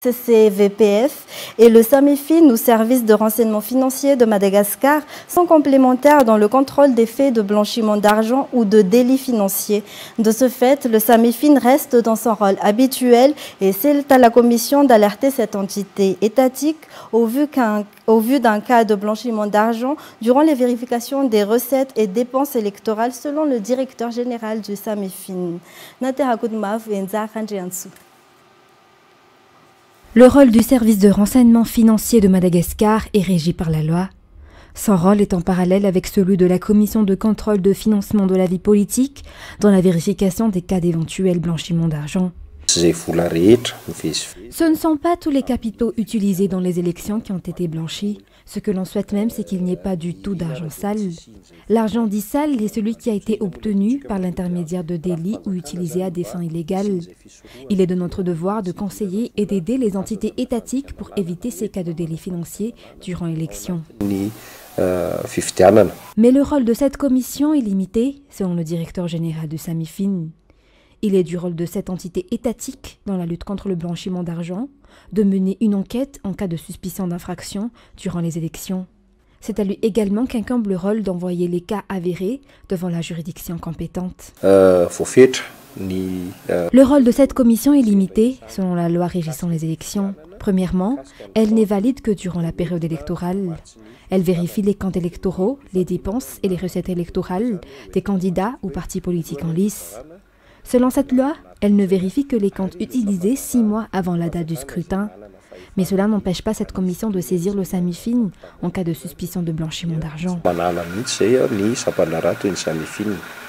CCVPF et le SAMIFIN, ou Service de renseignement financier de Madagascar, sont complémentaires dans le contrôle des faits de blanchiment d'argent ou de délits financiers. De ce fait, le SAMIFIN reste dans son rôle habituel et c'est à la Commission d'alerter cette entité étatique au vu d'un cas de blanchiment d'argent durant les vérifications des recettes et dépenses électorales selon le directeur général du SAMIFIN. Le rôle du service de renseignement financier de Madagascar est régi par la loi. Son rôle est en parallèle avec celui de la Commission de contrôle de financement de la vie politique dans la vérification des cas d'éventuel blanchiment d'argent. Ce ne sont pas tous les capitaux utilisés dans les élections qui ont été blanchis. Ce que l'on souhaite même, c'est qu'il n'y ait pas du tout d'argent sale. L'argent dit sale est celui qui a été obtenu par l'intermédiaire de délits ou utilisé à des fins illégales. Il est de notre devoir de conseiller et d'aider les entités étatiques pour éviter ces cas de délits financiers durant l'élection. Mais le rôle de cette commission est limité, selon le directeur général du SAMIFIN. Il est du rôle de cette entité étatique dans la lutte contre le blanchiment d'argent de mener une enquête en cas de suspicion d'infraction durant les élections. C'est à lui également qu'incombe le rôle d'envoyer les cas avérés devant la juridiction compétente. Le rôle de cette commission est limité selon la loi régissant les élections. Premièrement, elle n'est valide que durant la période électorale. Elle vérifie les comptes électoraux, les dépenses et les recettes électorales des candidats ou partis politiques en lice. Selon cette loi, elle ne vérifie que les comptes utilisés 6 mois avant la date du scrutin. Mais cela n'empêche pas cette commission de saisir le SAMIFIN en cas de suspicion de blanchiment d'argent.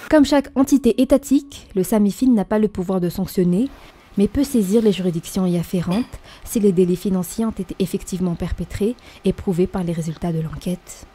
Comme chaque entité étatique, le SAMIFIN n'a pas le pouvoir de sanctionner, mais peut saisir les juridictions y afférentes si les délits financiers ont été effectivement perpétrés et prouvés par les résultats de l'enquête.